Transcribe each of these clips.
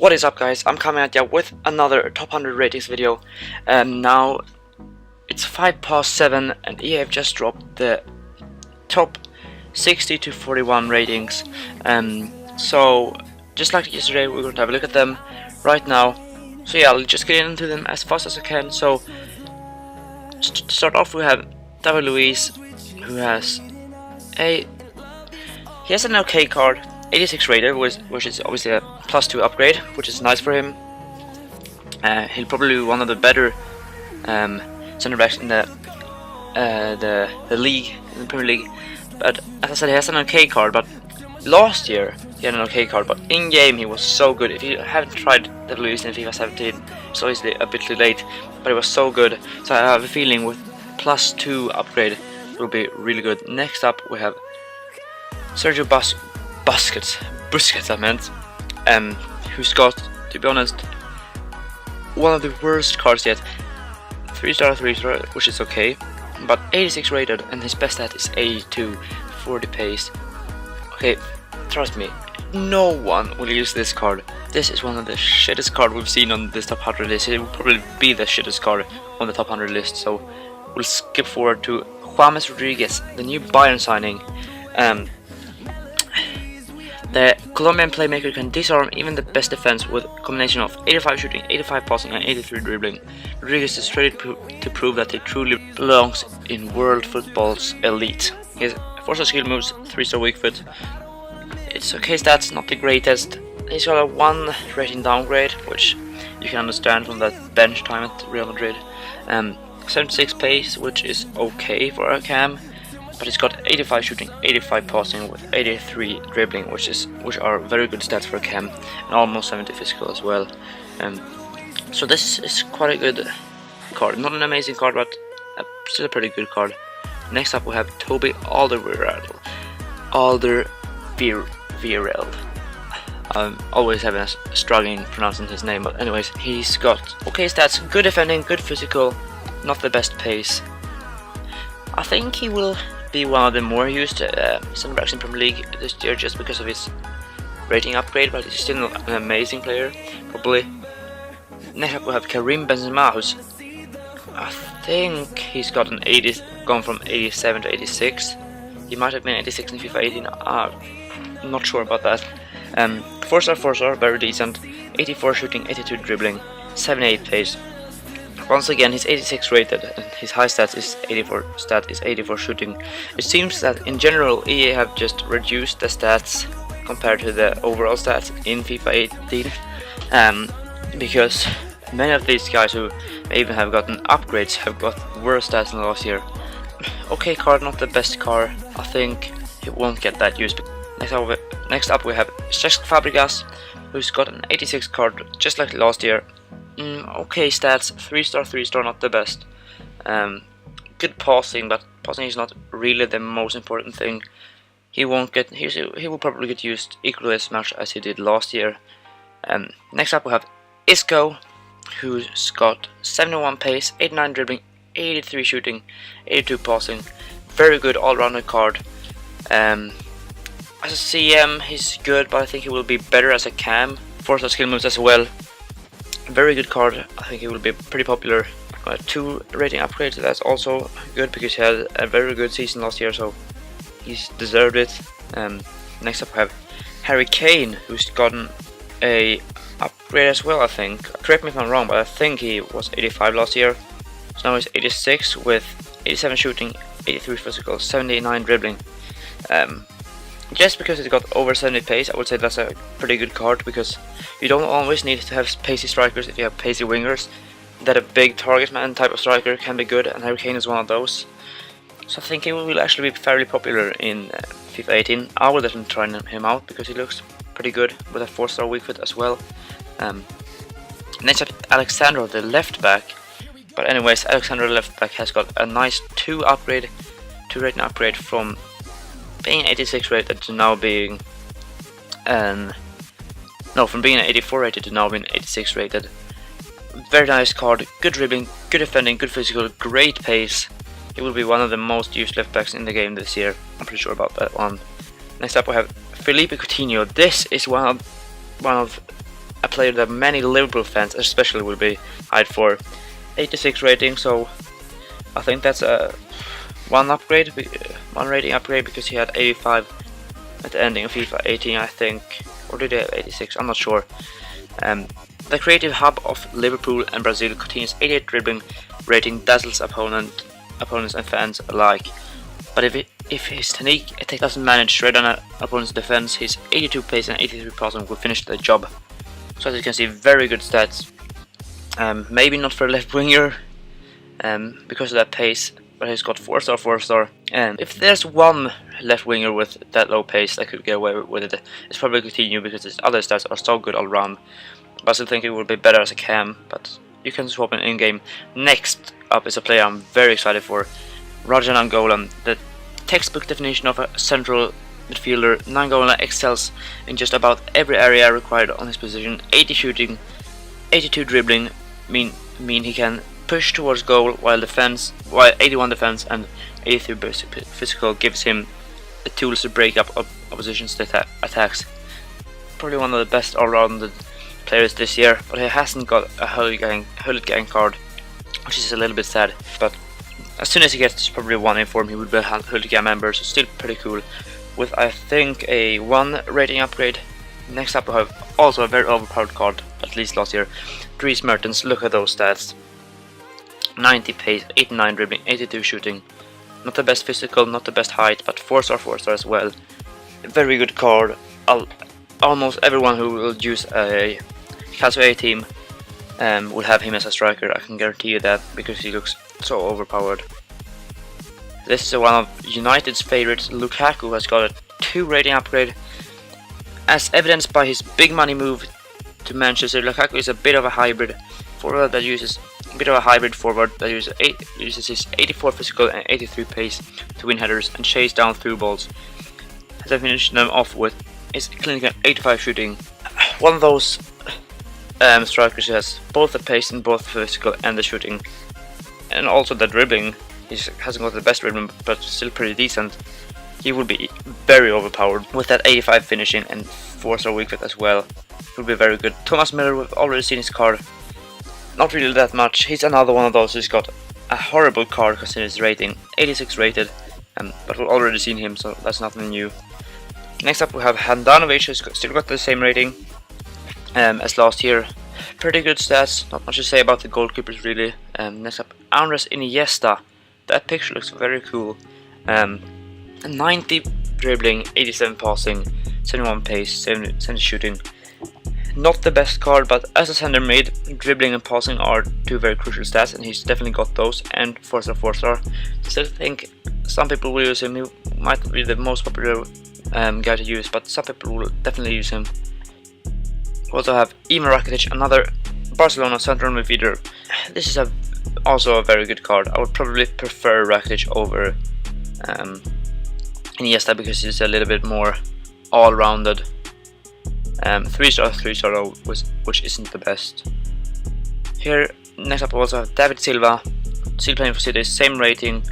What is up, guys? I'm coming at you with another top 100 ratings video. Now it's 7:05 and EA have just dropped the top 60 to 41 ratings. So just like yesterday, we're going to have a look at them right now. So yeah, I'll just get into them as fast as I can. So to start off, we have David Luiz, who has an okay card, 86 rated, which is obviously a +2 upgrade, which is nice for him. He'll probably be one of the better center backs in the league, in the Premier League. But as I said, he has an okay card. But last year he had an okay card, but in game he was so good. If you haven't tried the Luiz in FIFA 17, it's obviously a bit too late, but it was so good. So I have a feeling with +2 upgrade it will be really good. Next up we have Sergio Busquets, I meant, who's got, to be honest, one of the worst cards yet. 3-star, which is okay, but 86 rated, and his best stat is 82, 40 pace. Okay, trust me, no one will use this card. This is one of the shittest card we've seen on this top 100 list. It will probably be the shittest card on the top 100 list. So we'll skip forward to James Rodriguez, the new Bayern signing. The Colombian playmaker can disarm even the best defense with a combination of 85 shooting, 85 passing and 83 dribbling. Rodriguez is ready to prove that he truly belongs in world football's elite. He has 4-star skill moves, 3-star weak foot. It's okay stats, not the greatest. He's got a 1 rating downgrade, which you can understand from that bench time at Real Madrid. 76 pace, which is okay for a cam. But he's got 85 shooting, 85 passing with 83 dribbling, which are very good stats for a cam, and almost 70 physical as well. So this is quite a good card. Not an amazing card, but still a pretty good card. Next up we have Toby Alderweireld. I'm always having a struggling pronouncing his name, but anyways, he's got okay stats, good defending, good physical, not the best pace. I think he will be one of the more used center backs in Premier League this year, just because of his rating upgrade, but he's still not an amazing player, probably. Next up we have Karim Benzema, who's, I think he's got an 80, gone from 87 to 86. He might have been 86 in FIFA 18, I'm not sure about that. 4-star, very decent, 84 shooting, 82 dribbling, 78 pace. Once again, he's 86 rated, and his high stats is 84 shooting. It seems that in general EA have just reduced the stats compared to the overall stats in FIFA 18, because many of these guys who even have gotten upgrades have got worse stats in the last year. Okay card, not the best card. I think it won't get that used. Next up we have Cesc Fabregas, who's got an 86 card just like last year. Okay stats, 3-star, not the best. Good passing, but passing is not really the most important thing. He will probably get used equally as much as he did last year. Next up we have Isco, who's got 71 pace, 89 dribbling, 83 shooting, 82 passing. Very good all-rounded card. As a CM he's good, but I think he will be better as a cam. 4-star skill moves as well. Very good card. I think he will be pretty popular. 2 rating upgrades, that's also good because he had a very good season last year, so he's deserved it. Next up we have Harry Kane, who's gotten a upgrade as well, I think. Correct me if I'm wrong, but I think he was 85 last year. So now he's 86 with 87 shooting, 83 physical, 79 dribbling. Just because it's got over 70 pace, I would say that's a pretty good card, because you don't always need to have pacey strikers if you have pacey wingers. That a big target man type of striker can be good, and Harry Kane is one of those. So I think he will actually be fairly popular in FIFA 18. I will definitely try him out because he looks pretty good with a 4-star weak foot as well. Next up, Alexandro, the left back. But anyways, Alexandro, the left back, has got a nice 2 rating upgrade from being 86 rated to now being from being an 84 rated to now being 86 rated. Very nice card, good dribbling, good defending, good physical, great pace. He will be one of the most used left backs in the game this year. I'm pretty sure about that one. Next up we have Felipe Coutinho. This is one of a player that many Liverpool fans especially will be hyped for. 86 rating, so I think that's a one rating upgrade, because he had 85 at the ending of FIFA 18, I think, or did he have 86? I'm not sure. The creative hub of Liverpool and Brazil continues 88 dribbling rating, dazzles opponents and fans alike. But if his technique attack doesn't manage to shred on an opponent's defense, his 82 pace and 83 passing will finish the job. So as you can see, very good stats. Maybe not for a left winger because of that pace, but he's got 4-star, 4-star. And if there's one left winger with that low pace that could get away with it, it's probably Coutinho, because his other stats are so good all around. But I still think it would be better as a cam, but you can swap in game. Next up is a player I'm very excited for, Rajan Angolan. The textbook definition of a central midfielder, Nangola excels in just about every area required on his position. 80 shooting, 82 dribbling mean he can push towards goal, while 81 defense and 83 physical gives him the tools to break up opposition's attacks. Probably one of the best all-rounded players this year, but he hasn't got a hooligan card, which is a little bit sad. But as soon as he gets probably one inform, he would be a hooligan member, so still pretty cool. With I think a 1 rating upgrade. Next up we have also a very overpowered card, at least last year, Dries Mertens. Look at those stats: 90 pace, 89 dribbling, 82 shooting. Not the best physical, not the best height, but 4-star, 4-star as well. A very good card. Almost everyone who will use a Calcio A team will have him as a striker. I can guarantee you that, because he looks so overpowered. This is one of United's favorites. Lukaku has got a 2 rating upgrade. As evidenced by his big money move to Manchester, Lukaku is a bit of a hybrid forward that uses his 84 physical and 83 pace to win headers and chase down through balls. As I finish them off with his clinical 85 shooting. One of those strikers who has both the pace and both the physical and the shooting, and also the dribbling. He hasn't got the best dribbling, but still pretty decent. He will be very overpowered with that 85 finishing and 4-star weak foot as well. He will be very good. Thomas Miller, we've already seen his card. Not really that much. He's another one of those who's got a horrible card considering his rating. 86 rated, but we've already seen him, so that's nothing new. Next up we have Handanovic, who's still got the same rating as last year. Pretty good stats, not much to say about the goalkeepers really. Next up, Andres Iniesta. That picture looks very cool. 90 dribbling, 87 passing, 71 pace, 70 shooting. Not the best card, but as a center mid, dribbling and passing are 2 very crucial stats, and he's definitely got those, and 4-star, 4-star. Still think some people will use him. He might not be the most popular guy to use, but some people will definitely use him. We also have Ivan Rakitic, another Barcelona central midfielder. This is also a very good card. I would probably prefer Rakitic over Iniesta, because he's a little bit more all-rounded. 3-star, 3-star though, which isn't the best. Here, next up we also have David Silva, still playing for City, same rating,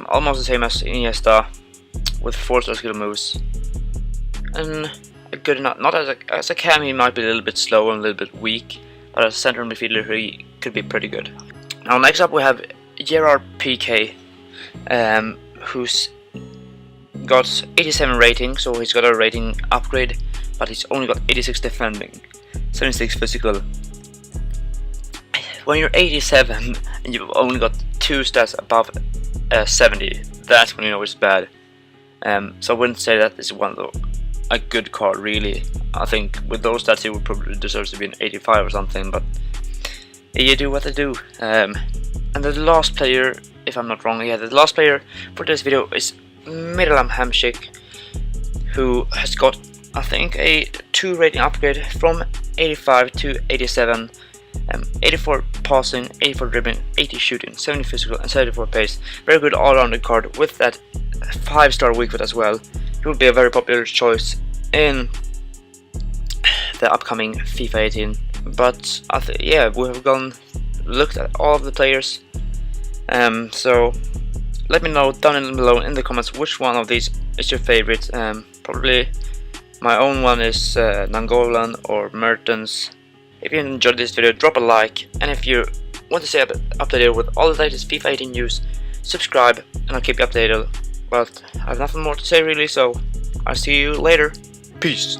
almost the same as Iniesta, with 4-star skill moves. And good enough. Not as a cam, he might be a little bit slow and a little bit weak, but as a central midfielder he could be pretty good. Now next up we have Gerard Piqué, who's got 87 rating, so he's got a rating upgrade, but he's only got 86 defending, 76 physical. When you're 87 and you've only got 2 stats above 70, that's when you know it's bad. So I wouldn't say that this is a good card really. I think with those stats he would probably deserve to be an 85 or something, but you do what they do. And the last player, if I'm not wrong, the last player for this video is Miralem Hamšík, who has got, I think, a 2 rating upgrade from 85 to 87. 84 passing, 84 dribbling, 80 shooting, 70 physical and 74 pace. Very good all-rounded card with that 5-star weak foot as well. He will be a very popular choice in the upcoming FIFA 18. But yeah, we have looked at all of the players. So let me know down below in the comments which one of these is your favorite. Probably My own one is Nangolan or Mertens. If you enjoyed this video, drop a like, and if you want to stay up to date with all the latest FIFA 18 news, subscribe and I'll keep you updated. But I have nothing more to say really, so I'll see you later. Peace.